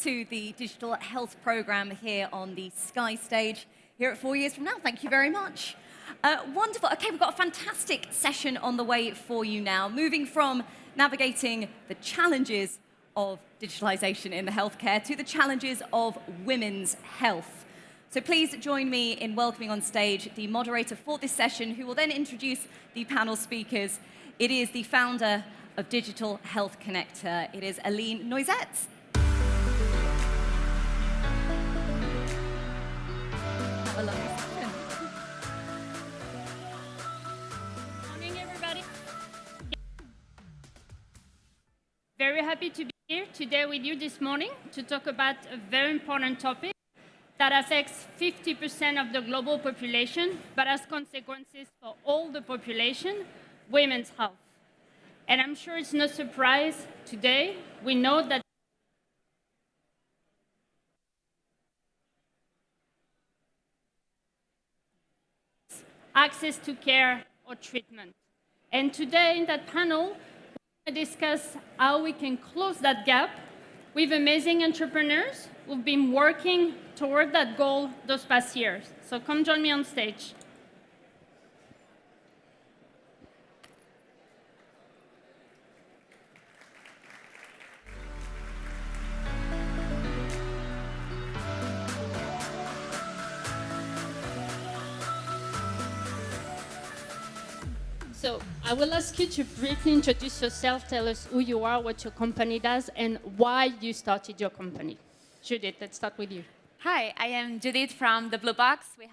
to the Digital Health Programme here on the Sky stage here at 4 Years From Now. Thank you very much. Wonderful. Okay, we've got a fantastic session on the way for you now, moving from navigating the challenges of digitalisation in the healthcare to the challenges of women's health. So please join me in welcoming on stage the moderator for this session, who will then introduce the panel speakers. It is the founder of Digital Health Connector. It is Aline Noisette. Have a lovely session. Morning, everybody. Very happy to be here today with you this morning to talk about a very important topic that affects 50% of the global population, but has consequences for all the population, women's health. And I'm sure it's no surprise today, we know that access to care or treatment. And today in that panel, we're going to discuss how we can close that gap with amazing entrepreneurs who've been working toward that goal those past years. So come join me on stage. So I will ask you to briefly introduce yourself, tell us who you are, what your company does, and why you started your company. Judith, let's start with you. Hi, I am Judith from the Blue Box. We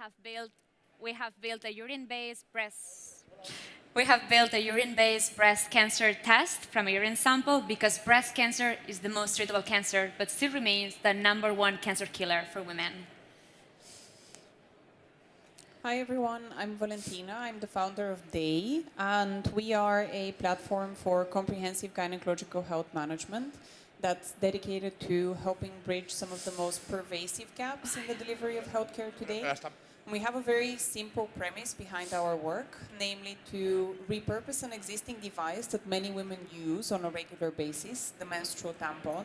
have built a urine-based breast cancer test from a urine sample because breast cancer is the most treatable cancer, but still remains the #1 cancer killer for women. Hi everyone, I'm Valentina. I'm the founder of Daye, and we are a platform for comprehensive gynecological health management that's dedicated to helping bridge some of the most pervasive gaps in the delivery of healthcare today. We have a very simple premise behind our work, namely to repurpose an existing device that many women use on a regular basis, the menstrual tampon,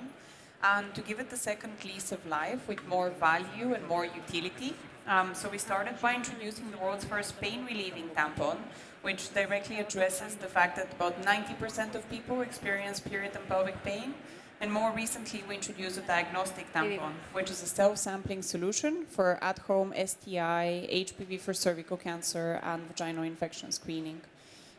and to give it the second lease of life with more value and more utility. So we started by introducing the world's first pain-relieving tampon, which directly addresses the fact that about 90% of people experience period and pelvic pain. And more recently, we introduced a diagnostic tampon, which is a self-sampling solution for at-home STI, HPV for cervical cancer, and vaginal infection screening.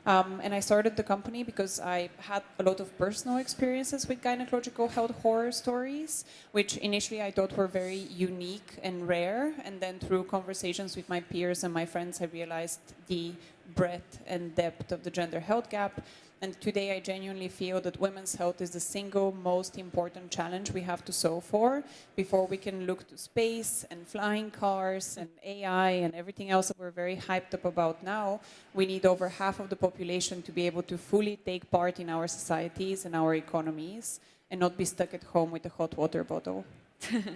And I started the company because I had a lot of personal experiences with gynecological health horror stories, which initially I thought were very unique and rare. And then through conversations with my peers and my friends, I realized the breadth and depth of the gender health gap. And today I genuinely feel that women's health is the single most important challenge we have to solve for before we can look to space and flying cars and AI and everything else that we're very hyped up about now. We need over half of the population to be able to fully take part in our societies and our economies and not be stuck at home with a hot water bottle. Thank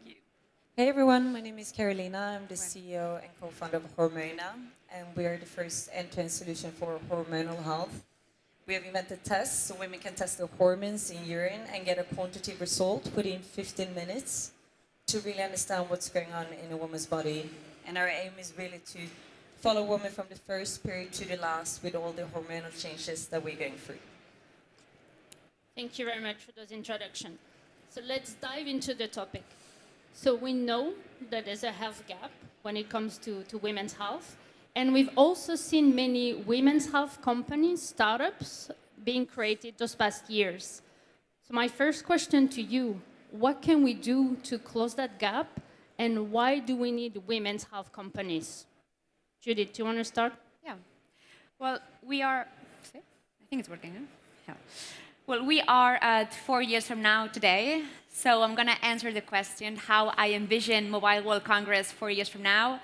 you. Hey everyone, my name is Karolina. I'm the CEO and co-founder of Hormona, and we are the first end-to-end solution for hormonal health. We have invented tests so women can test their hormones in urine and get a quantitative result within 15 minutes to really understand what's going on in a woman's body. And our aim is really to follow women from the first period to the last with all the hormonal changes that we're going through. Thank you very much for those introductions. So let's dive into the topic. So we know that there's a health gap when it comes to women's health. And we've also seen many women's health companies, startups, being created those past years. So my first question to you, what can we do to close that gap? And why do we need women's health companies? Judith, do you want to start? Yeah. Well, we are... I think it's working, huh? Yeah. Well, we are at 4 years from now today. So I'm going to answer the question how I envision Mobile World Congress 4 years from now.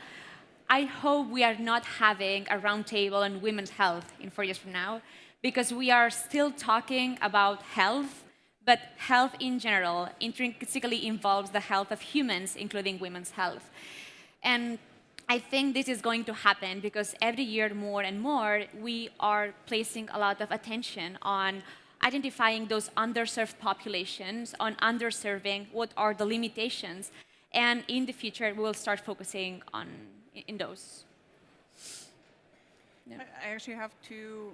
I hope we are not having a roundtable on women's health in 4 years from now, because we are still talking about health, but health in general intrinsically involves the health of humans, including women's health. And I think this is going to happen because every year more and more, we are placing a lot of attention on identifying those underserved populations, on underserving, what are the limitations, and in the future, we will start focusing on in those. Yeah. I actually have two.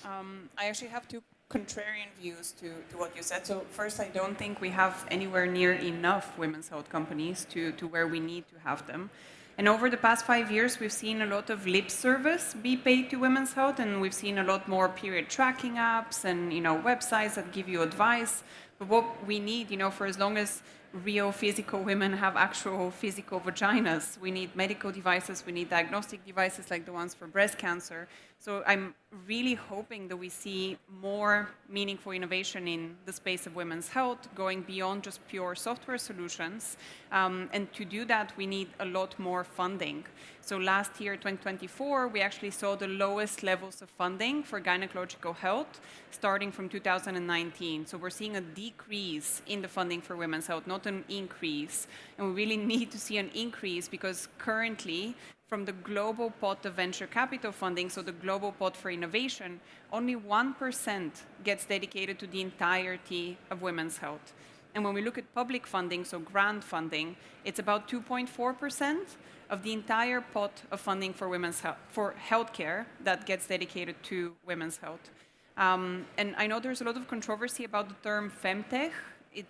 I actually have two contrarian views to what you said. So first, I don't think we have anywhere near enough women's health companies to where we need to have them. And over the past 5 years, we've seen a lot of lip service be paid to women's health, and we've seen a lot more period tracking apps and websites that give you advice. But what we need, for as long as real physical women have actual physical vaginas, we need medical devices, we need diagnostic devices like the ones for breast cancer. So I'm really hoping that we see more meaningful innovation in the space of women's health, going beyond just pure software solutions. And to do that, we need a lot more funding. So last year, 2024, we actually saw the lowest levels of funding for gynecological health starting from 2019. So we're seeing a decrease in the funding for women's health, not an increase. And we really need to see an increase because currently, from the global pot of venture capital funding, so the global pot for innovation, only 1% gets dedicated to the entirety of women's health. And when we look at public funding, so grant funding, it's about 2.4% of the entire pot of funding for women's health, for healthcare that gets dedicated to women's health. And I know there's a lot of controversy about the term femtech.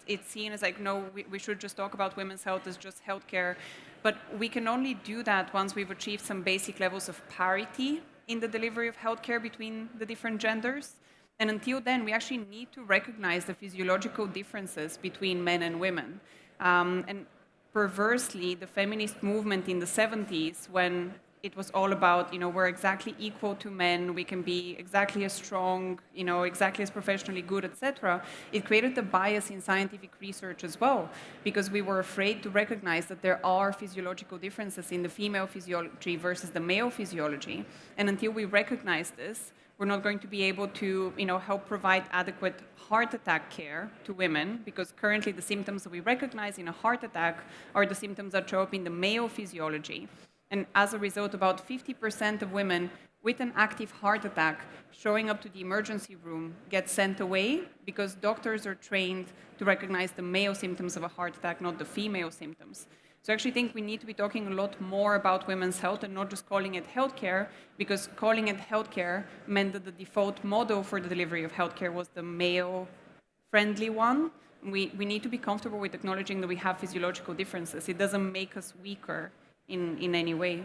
It's seen as like, no, we should just talk about women's health as just healthcare. But we can only do that once we've achieved some basic levels of parity in the delivery of healthcare between the different genders. And until then, we actually need to recognize the physiological differences between men and women. And perversely, the feminist movement in the 70s, when it was all about, we're exactly equal to men, we can be exactly as strong, exactly as professionally good, etc. It created a bias in scientific research as well, because we were afraid to recognize that there are physiological differences in the female physiology versus the male physiology. And until we recognize this, we're not going to be able to, help provide adequate heart attack care to women, because currently the symptoms that we recognize in a heart attack are the symptoms that show up in the male physiology. And as a result, about 50% of women with an active heart attack showing up to the emergency room get sent away because doctors are trained to recognize the male symptoms of a heart attack, not the female symptoms. So I actually think we need to be talking a lot more about women's health and not just calling it healthcare, because calling it healthcare meant that the default model for the delivery of healthcare was the male-friendly one. We need to be comfortable with acknowledging that we have physiological differences. It doesn't make us weaker in any way.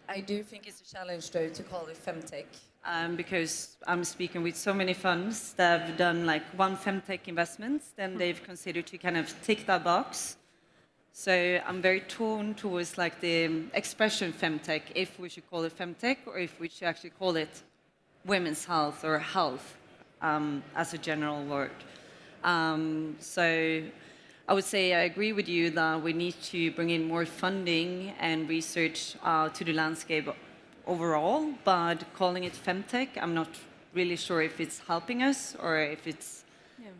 I do think it's a challenge, though, to call it femtech, because I'm speaking with so many funds that have done like one femtech investment, then they've considered to kind of tick that box. So I'm very torn towards like the expression femtech, if we should call it femtech or if we should actually call it women's health or health as a general word. So I would say I agree with you that we need to bring in more funding and research to the landscape overall, but calling it femtech, I'm not really sure if it's helping us or if it's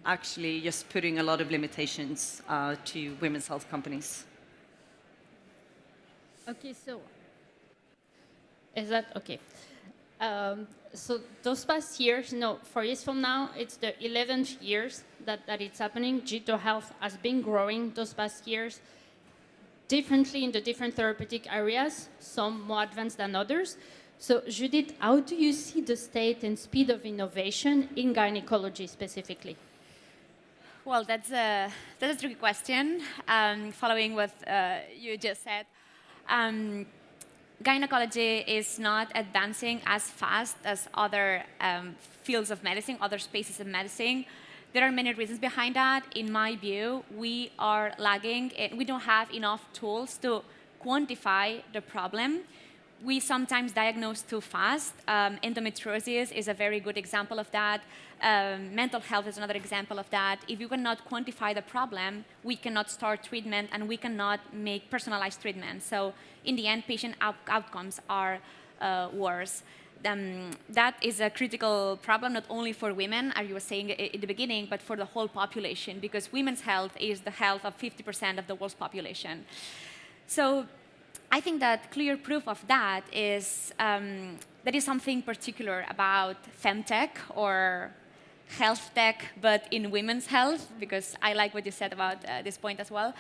actually just putting a lot of limitations to women's health companies. Okay, so is that okay? So those past years, 4 years from now, it's the 11th years that it's happening. Digital health has been growing those past years, differently in the different therapeutic areas, some more advanced than others. So Judith, how do you see the state and speed of innovation in gynecology specifically? Well, that's a tricky question, following what you just said. Gynecology is not advancing as fast as other fields of medicine, other spaces of medicine. There are many reasons behind that. In my view, we are lagging. We don't have enough tools to quantify the problem. We sometimes diagnose too fast. Endometriosis is a very good example of that. Mental health is another example of that. If you cannot quantify the problem, we cannot start treatment and we cannot make personalized treatment. So in the end, patient outcomes are worse. That is a critical problem, not only for women, as you were saying in the beginning, but for the whole population, because women's health is the health of 50% of the world's population. So I think that clear proof of that is there is something particular about femtech or health tech, but in women's health, because I like what you said about this point as well.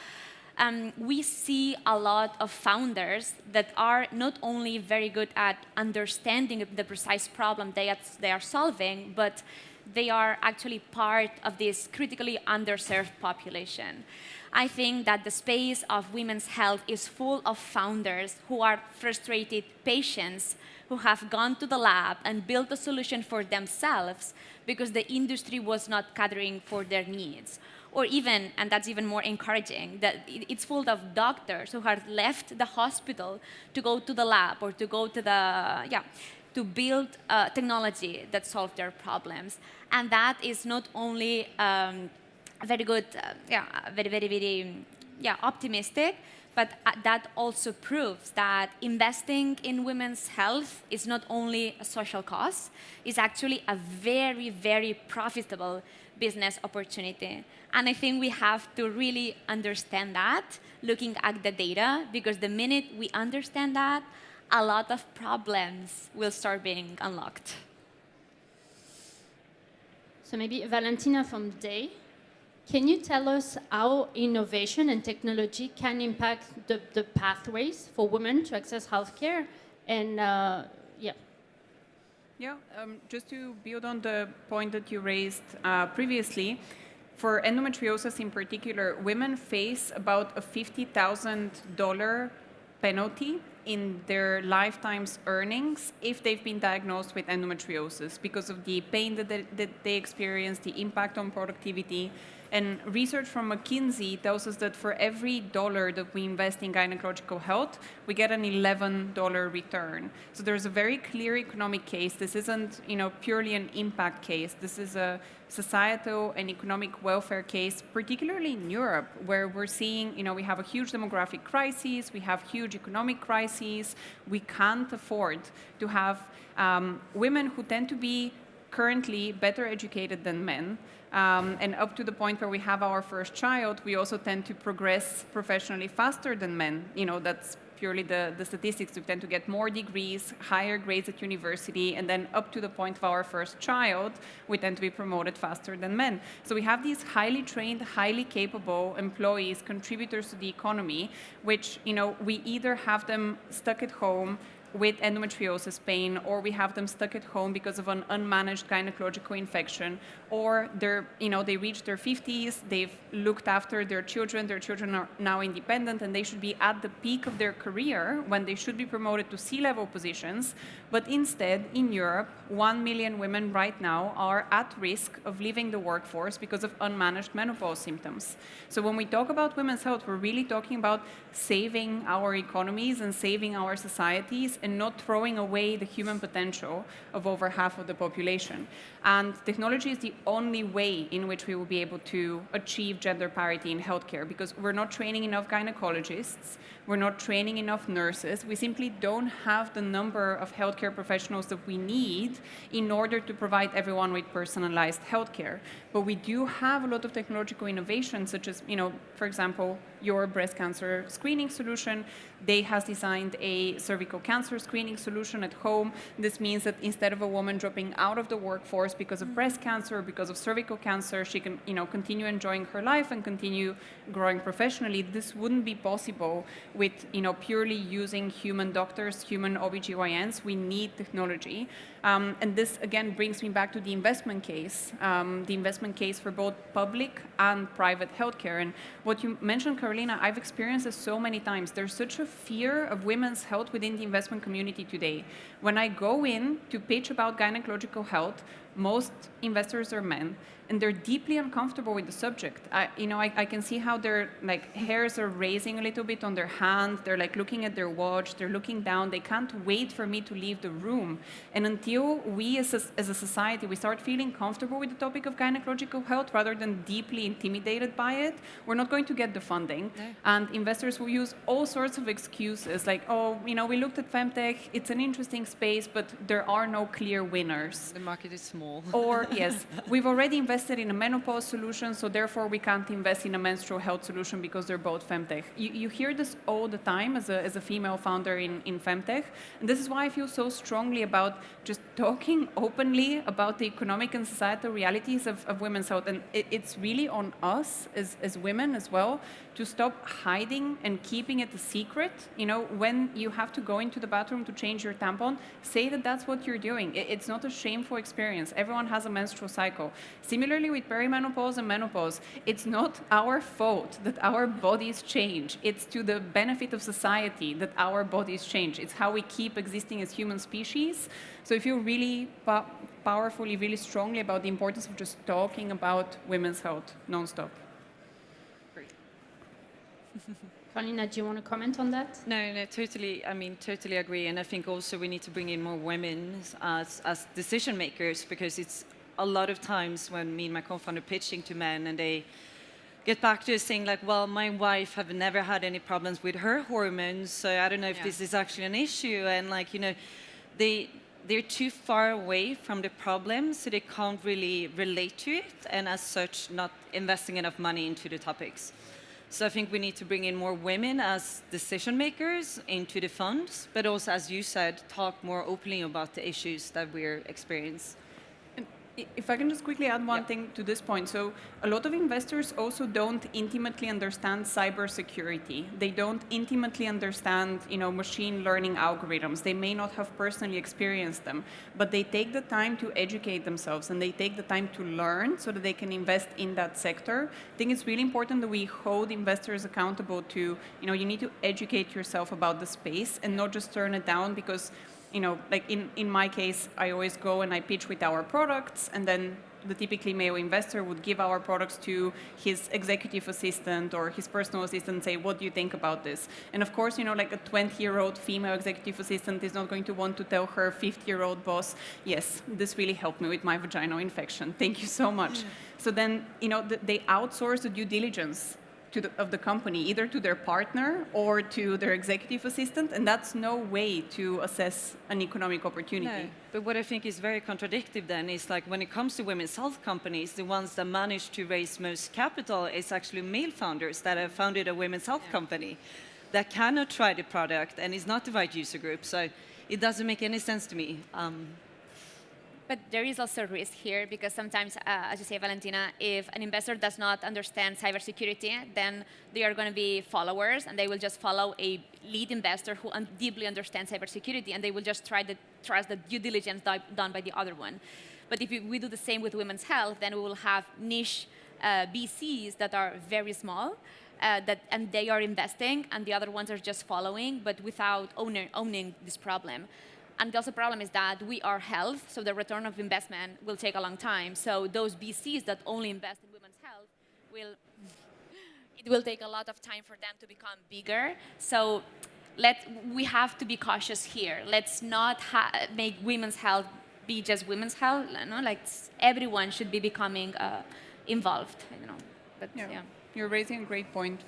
We see a lot of founders that are not only very good at understanding the precise problem they are solving, but they are actually part of this critically underserved population. I think that the space of women's health is full of founders who are frustrated patients who have gone to the lab and built a solution for themselves because the industry was not catering for their needs. Or even, and that's even more encouraging, that it's full of doctors who have left the hospital to go to the lab or to go to to build technology that solves their problems. And that is not only very good, very optimistic, but that also proves that investing in women's health is not only a social cause, it's actually a very, very profitable business opportunity. And I think we have to really understand that, looking at the data, because the minute we understand that, a lot of problems will start being unlocked. So maybe Valentina from Daye, can you tell us how innovation and technology can impact the pathways for women to access healthcare? And just to build on the point that you raised previously, for endometriosis in particular, women face about a $50,000 penalty in their lifetime's earnings if they've been diagnosed with endometriosis because of the pain that they experience, the impact on productivity. And research from McKinsey tells us that for every dollar that we invest in gynecological health, we get an $11 return. So there's a very clear economic case. This isn't, purely an impact case. This is a societal and economic welfare case, particularly in Europe, where we're seeing, we have a huge demographic crisis, we have huge economic crises. We can't afford to have women who tend to be currently better educated than men. And up to the point where we have our first child, we also tend to progress professionally faster than men. That's purely the statistics. We tend to get more degrees, higher grades at university, and then up to the point of our first child, we tend to be promoted faster than men. So we have these highly trained, highly capable employees, contributors to the economy, which, we either have them stuck at home with endometriosis pain, or we have them stuck at home because of an unmanaged gynecological infection, or they reach their 50s, they've looked after their children are now independent, and they should be at the peak of their career when they should be promoted to C-level positions. But instead, in Europe, 1 million women right now are at risk of leaving the workforce because of unmanaged menopause symptoms. So when we talk about women's health, we're really talking about saving our economies and saving our societies and not throwing away the human potential of over half of the population. And technology is the only way in which we will be able to achieve gender parity in healthcare, because we're not training enough gynecologists, we're not training enough nurses, we simply don't have the number of healthcare professionals that we need in order to provide everyone with personalized healthcare. But we do have a lot of technological innovations, such as, for example, your breast cancer screening solution. Daye has designed a cervical cancer screening solution at home. This means that instead of a woman dropping out of the workforce because of breast cancer or because of cervical cancer, she can, continue enjoying her life and continue growing professionally. This wouldn't be possible with, purely using human doctors, human OBGYNs. We need technology. And this, again, brings me back to the investment case for both public and private healthcare. And what you mentioned, Karolina, I've experienced this so many times. There's such a fear of women's health within the investment community today. When I go in to pitch about gynecological health, most investors are men, and they're deeply uncomfortable with the subject. I can see how their hairs are raising a little bit on their hand. They're looking at their watch. They're looking down. They can't wait for me to leave the room. And until we as a society, we start feeling comfortable with the topic of gynecological health rather than deeply intimidated by it, we're not going to get the funding. No. And investors will use all sorts of excuses we looked at femtech. It's an interesting space, but there are no clear winners. The market is small. small. Or, yes, we've already invested in a menopause solution, so therefore we can't invest in a menstrual health solution because they're both femtech. You hear this all the time as a female founder in femtech, and this is why I feel so strongly about just talking openly about the economic and societal realities of women's health. And it's really on us as women as well to stop hiding and keeping it a secret. You know, when you have to go into the bathroom to change your tampon, say that that's what you're doing. It's not a shameful experience. Everyone has a menstrual cycle. Similarly with perimenopause and menopause, it's not our fault that our bodies change. It's to the benefit of society that our bodies change. It's how we keep existing as human species. So I feel really powerfully, really strongly about the importance of just talking about women's health nonstop. Karolina, do you want to comment on that? No, totally. I mean, totally agree. And I think also we need to bring in more women as decision makers, because it's a lot of times when me and my co-founder pitching to men and they get back to us saying like, well, my wife have never had any problems with her hormones, so I don't know if this is actually an issue. And like, you know, they're too far away from the problem, so they can't really relate to it, and as such, not investing enough money into the topics. So I think we need to bring in more women as decision makers into the funds, but also, as you said, talk more openly about the issues that we're experiencing. If I can just quickly add one thing to this point. So a lot of investors also don't intimately understand cybersecurity. They don't intimately understand, you know, machine learning algorithms. They may not have personally experienced them, but they take the time to educate themselves and they take the time to learn so that they can invest in that sector. I think it's really important that we hold investors accountable to, you know, you need to educate yourself about the space and not just turn it down because, you know, like in my case, I always go and I pitch with our products, and then the typically male investor would give our products to his executive assistant or his personal assistant and say, what do you think about this? And of course, you know, like a 20-year-old female executive assistant is not going to want to tell her 50-year-old boss, yes, this really helped me with my vaginal infection. Thank you so much. So then, you know, they outsource the due diligence of the company, either to their partner or to their executive assistant, and that's no way to assess an economic opportunity. No, but what I think is very contradictory then is like when it comes to women's health companies, the ones that manage to raise most capital is actually male founders that have founded a women's health company that cannot try the product and is not the right user group. So it doesn't make any sense to me. But there is also a risk here because sometimes, as you say, Valentina, if an investor does not understand cybersecurity, then they are going to be followers and they will just follow a lead investor who deeply understands cybersecurity, and they will just trust the due diligence done by the other one. But if we do the same with women's health, then we will have niche BCs that are very small, and they are investing, and the other ones are just following, but without owning this problem. And the other problem is that we are health, so the return of investment will take a long time. So those BCs that only invest in women's health it will take a lot of time for them to become bigger. So we have to be cautious here. Let's not make women's health be just women's health. You know, like everyone should be becoming involved. You know, but yeah. You're raising a great point.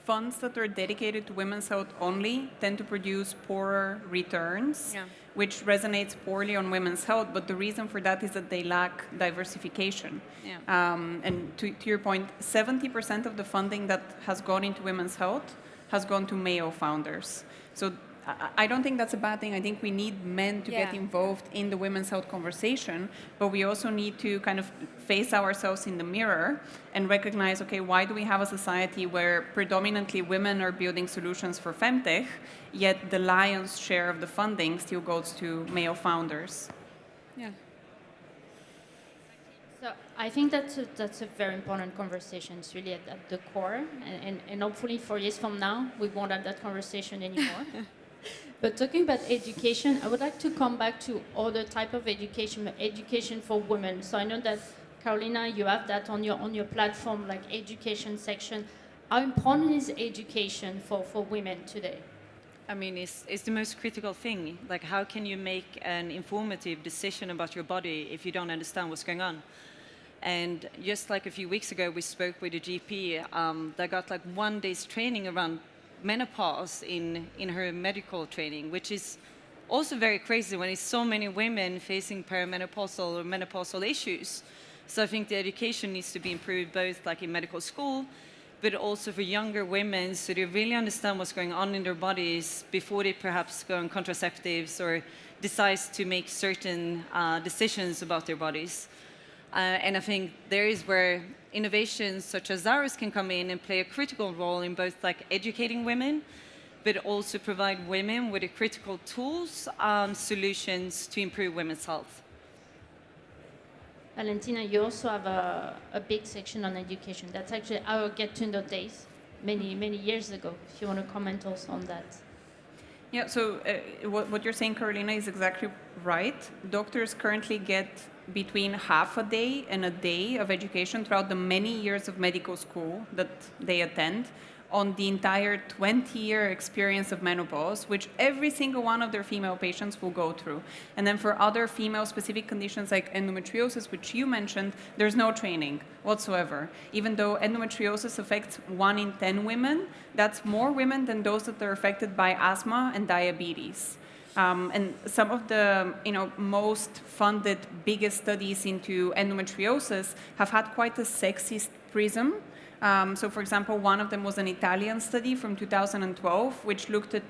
Funds that are dedicated to women's health only tend to produce poorer returns, which resonates poorly on women's health. But the reason for that is that they lack diversification. And to your point, 70% of the funding that has gone into women's health has gone to male founders. So I don't think that's a bad thing. I think we need men to get involved in the women's health conversation, but we also need to kind of face ourselves in the mirror and recognize, okay, why do we have a society where predominantly women are building solutions for femtech, yet the lion's share of the funding still goes to male founders? Yeah. So I think that's a very important conversation. It's really at the core, and hopefully 4 years from now, we won't have that conversation anymore. But talking about education, I would like to come back to other type of education, education for women. So I know that, Karolina, you have that on your platform, like education section. How important is education for women today? I mean, it's the most critical thing. Like, how can you make an informative decision about your body if you don't understand what's going on? And just like a few weeks ago, we spoke with a GP that got like 1 day's training around menopause in her medical training, which is also very crazy when it's so many women facing perimenopausal or menopausal issues. So I think the education needs to be improved both like in medical school, but also for younger women, so they really understand what's going on in their bodies before they perhaps go on contraceptives or decide to make certain decisions about their bodies. And I think there is where innovations such as ours can come in and play a critical role in both like educating women, but also provide women with the critical tools, solutions to improve women's health. Valentina, you also have a big section on education. That's actually our Get to Know days many years ago. If you want to comment also on that. Yeah, so what you're saying, Karolina, is exactly right. Doctors currently get between half a day and a day of education throughout the many years of medical school that they attend on the entire 20-year experience of menopause, which every single one of their female patients will go through. And then for other female-specific conditions like endometriosis, which you mentioned, there's no training whatsoever. Even though endometriosis affects 1 in 10 women, that's more women than those that are affected by asthma and diabetes. And some of the most funded, biggest studies into endometriosis have had quite a sexist prism. So, for example, one of them was an Italian study from 2012, which looked at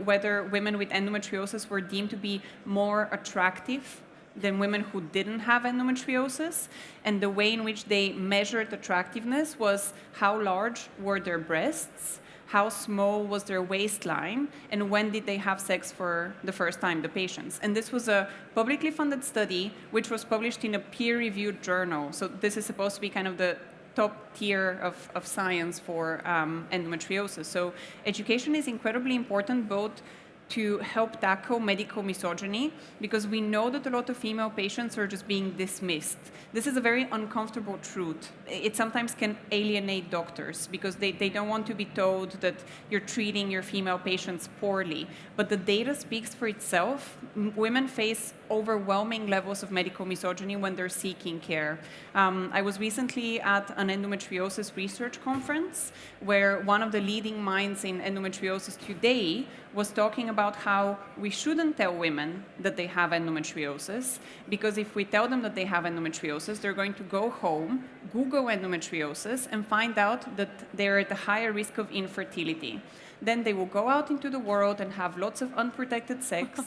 whether women with endometriosis were deemed to be more attractive than women who didn't have endometriosis. And the way in which they measured attractiveness was how large were their breasts, how small was their waistline, and when did they have sex for the first time, the patients. And this was a publicly funded study which was published in a peer-reviewed journal. So this is supposed to be kind of the top tier of science for endometriosis. So education is incredibly important both to help tackle medical misogyny, because we know that a lot of female patients are just being dismissed. This is a very uncomfortable truth. It sometimes can alienate doctors because they don't want to be told that you're treating your female patients poorly. But the data speaks for itself. Women face overwhelming levels of medical misogyny when they're seeking care. I was recently at an endometriosis research conference where one of the leading minds in endometriosis today was talking about how we shouldn't tell women that they have endometriosis, because if we tell them that they have endometriosis, they're going to go home, Google endometriosis, and find out that they're at a higher risk of infertility. Then they will go out into the world and have lots of unprotected sex,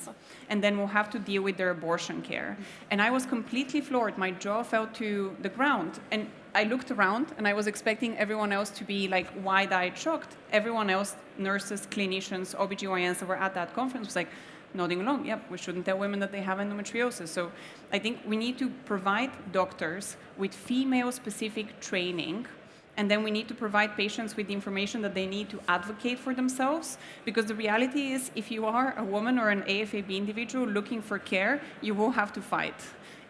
and then we'll have to deal with their abortion care. And I was completely floored. My jaw fell to the ground. And I looked around, and I was expecting everyone else to be like wide-eyed shocked. Everyone else, nurses, clinicians, OBGYNs that were at that conference was like, nodding along, yep, we shouldn't tell women that they have endometriosis. So I think we need to provide doctors with female-specific training, and then we need to provide patients with the information that they need to advocate for themselves, because the reality is if you are a woman or an AFAB individual looking for care, you will have to fight.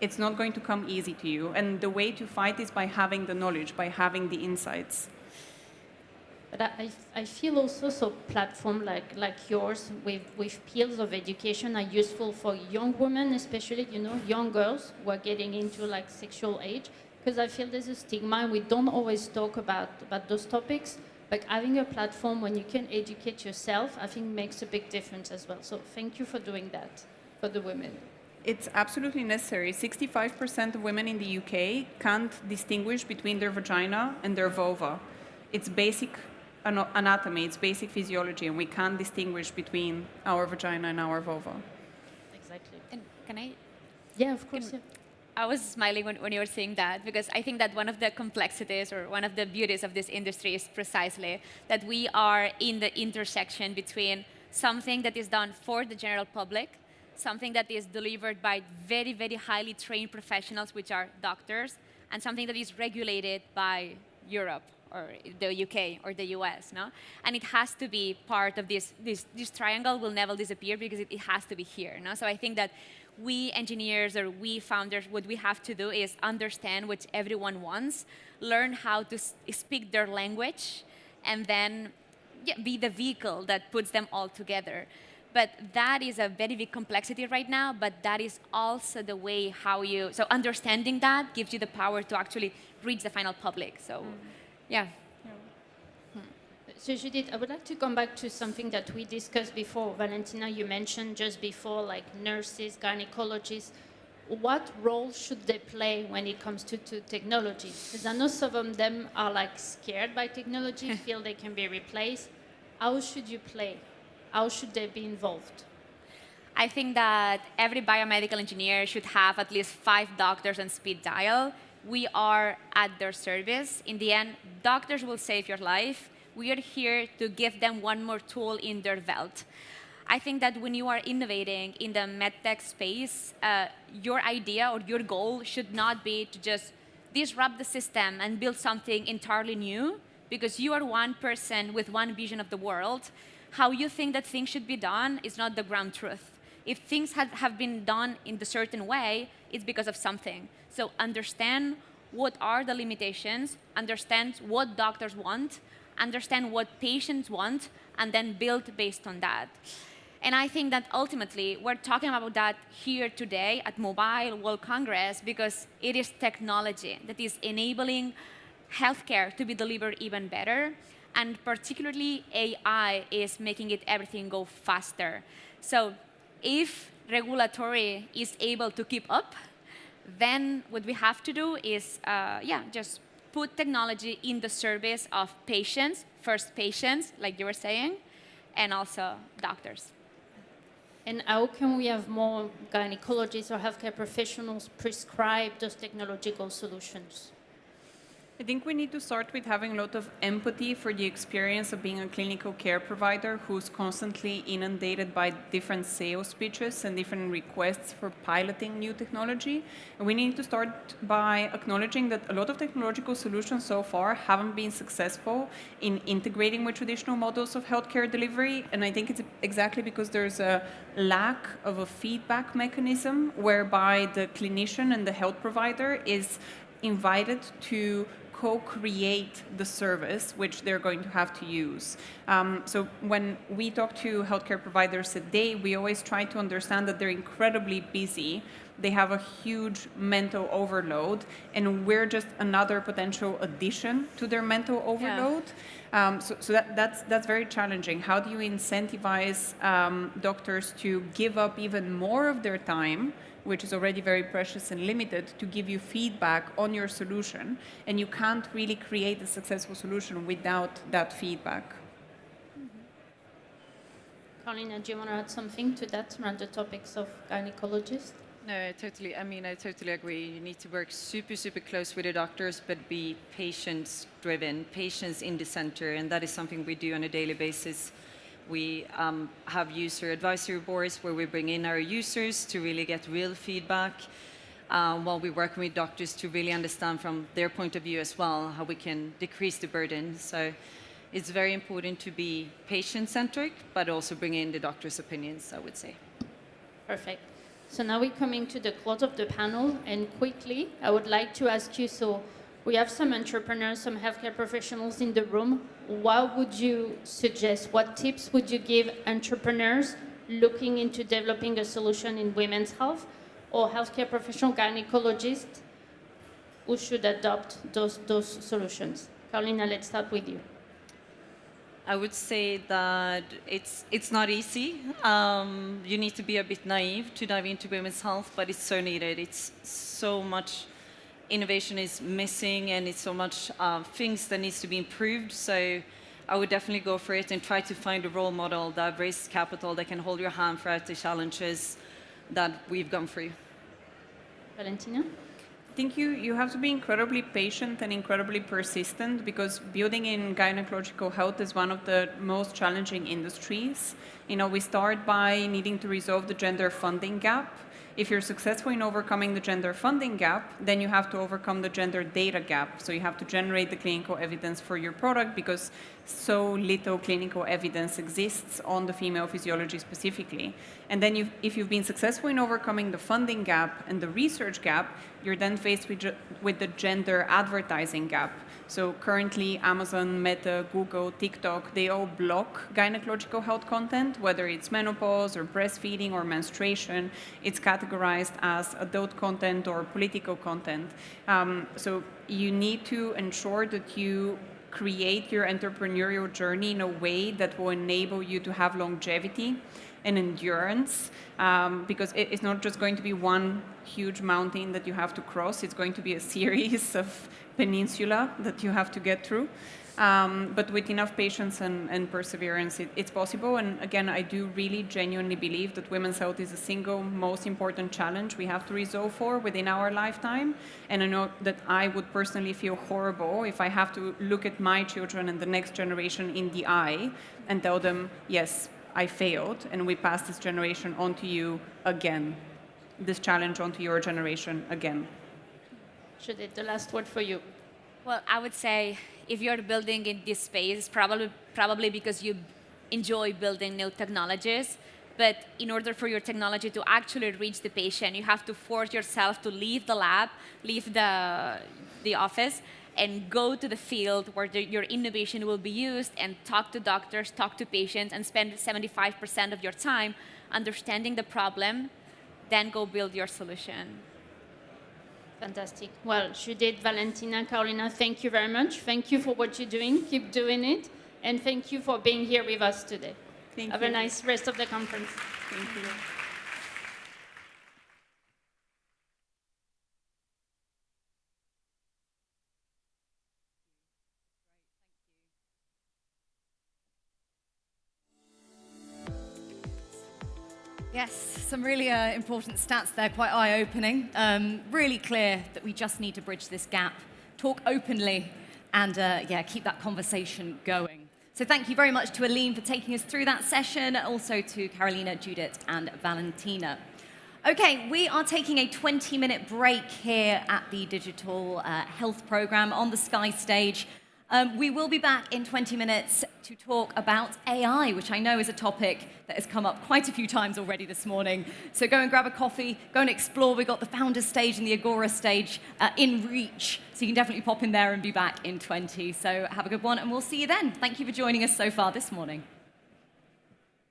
It's not going to come easy to you, and the way to fight is by having the knowledge, by having the insights. But I feel also so platform like yours with peers of education are useful for young women, especially, young girls who are getting into like sexual age, because I feel there's a stigma and we don't always talk about those topics. But having a platform when you can educate yourself, I think makes a big difference as well. So thank you for doing that for the women. It's absolutely necessary. 65% of women in the UK can't distinguish between their vagina and their vulva. It's basic anatomy, it's basic physiology, and we can't distinguish between our vagina and our vulva. Exactly. And can I? Yeah, of course. Yeah. I was smiling when you were saying that, because I think that one of the complexities or one of the beauties of this industry is precisely that we are in the intersection between something that is done for the general public, something that is delivered by very, very highly trained professionals, which are doctors, and something that is regulated by Europe or the UK or the US, no? And it has to be part of this triangle will never disappear because it has to be here, no? So I think that we engineers or we founders, what we have to do is understand what everyone wants, learn how to speak their language, and then be the vehicle that puts them all together. But that is a very big complexity right now, but that is also the way so understanding that gives you the power to actually reach the final public. So, yeah. So Judith, I would like to come back to something that we discussed before. Valentina, you mentioned just before, like nurses, gynecologists. What role should they play when it comes to technology? Because I know some of them are like scared by technology, feel they can be replaced. How should you play? How should they be involved? I think that every biomedical engineer should have at least 5 doctors on speed dial. We are at their service. In the end, doctors will save your life. We are here to give them one more tool in their belt. I think that when you are innovating in the medtech space, your idea or your goal should not be to just disrupt the system and build something entirely new, because you are one person with one vision of the world. How you think that things should be done is not the ground truth. If things have been done in a certain way, it's because of something. So understand what are the limitations, understand what doctors want, understand what patients want, and then build based on that. And I think that ultimately, we're talking about that here today at Mobile World Congress because it is technology that is enabling healthcare to be delivered even better. And particularly, AI is making it everything go faster. So if regulatory is able to keep up, then what we have to do is, just put technology in the service of patients, first patients, like you were saying, and also doctors. And how can we have more gynecologists or healthcare professionals prescribe those technological solutions? I think we need to start with having a lot of empathy for the experience of being a clinical care provider who's constantly inundated by different sales pitches and different requests for piloting new technology. And we need to start by acknowledging that a lot of technological solutions so far haven't been successful in integrating with traditional models of healthcare delivery. And I think it's exactly because there's a lack of a feedback mechanism whereby the clinician and the health provider is invited to co-create the service which they're going to have to use. So when we talk to healthcare providers at Daye, we always try to understand that they're incredibly busy. They have a huge mental overload, and we're just another potential addition to their mental overload. Yeah. So that's very challenging. How do you incentivize doctors to give up even more of their time, which is already very precious and limited, to give you feedback on your solution? And you can't really create a successful solution without that feedback. Karolina, do you want to add something to that around the topics of gynecologists? No, I totally agree. You need to work super, super close with the doctors, but be patients-driven, patients in the center, and that is something we do on a daily basis. We have user advisory boards where we bring in our users to really get real feedback while we work with doctors to really understand from their point of view as well how we can decrease the burden. So it's very important to be patient-centric, but also bring in the doctor's opinions, I would say. Perfect. So now we're coming to the close of the panel, and quickly, I would like to ask you, so we have some entrepreneurs, some healthcare professionals in the room. What would you suggest? What tips would you give entrepreneurs looking into developing a solution in women's health, or healthcare professional gynecologists who should adopt those solutions? Karolina, let's start with you. I would say that it's not easy. You need to be a bit naive to dive into women's health, but it's so needed. It's so much innovation is missing, and it's so much things that needs to be improved. So I would definitely go for it and try to find a role model that raises capital, that can hold your hand throughout the challenges that we've gone through. Valentina? I think you have to be incredibly patient and incredibly persistent, because building in gynecological health is one of the most challenging industries. You know, we start by needing to resolve the gender funding gap. If you're successful in overcoming the gender funding gap, then you have to overcome the gender data gap. So you have to generate the clinical evidence for your product, because so little clinical evidence exists on the female physiology specifically. And then if you've been successful in overcoming the funding gap and the research gap, you're then faced with the gender advertising gap. So currently, Amazon, Meta, Google, TikTok, they all block gynecological health content, whether it's menopause or breastfeeding or menstruation. It's categorized as adult content or political content. So you need to ensure that you create your entrepreneurial journey in a way that will enable you to have longevity and endurance, because it's not just going to be one huge mountain that you have to cross. It's going to be a series of peninsula that you have to get through. But with enough patience and perseverance, it's possible. And again, I do really genuinely believe that women's health is the single most important challenge we have to resolve for within our lifetime. And I know that I would personally feel horrible if I have to look at my children and the next generation in the eye and tell them, yes, I failed, and we pass this generation onto you again, this challenge onto your generation again. Judith, the last word for you. Well, I would say if you're building in this space, probably because you enjoy building new technologies. But in order for your technology to actually reach the patient, you have to force yourself to leave the lab, leave the office, and go to the field where your innovation will be used and talk to doctors, talk to patients, and spend 75% of your time understanding the problem, then go build your solution. Fantastic. Well, Judith, Valentina, Karolina, thank you very much. Thank you for what you're doing. Keep doing it. And thank you for being here with us today. Thank you. Have a nice rest of the conference. Thank you. Yes, some really important stats there, quite eye-opening. Really clear that we just need to bridge this gap, talk openly, and keep that conversation going. So thank you very much to Aline for taking us through that session, also to Karolina, Judith, and Valentina. Okay, we are taking a 20-minute break here at the Digital Health Program on the Sky stage. We will be back in 20 minutes to talk about AI, which I know is a topic that has come up quite a few times already this morning. So go and grab a coffee, go and explore. We've got the Founders stage and the Agora stage in reach. So you can definitely pop in there and be back in 20. So have a good one, and we'll see you then. Thank you for joining us so far this morning.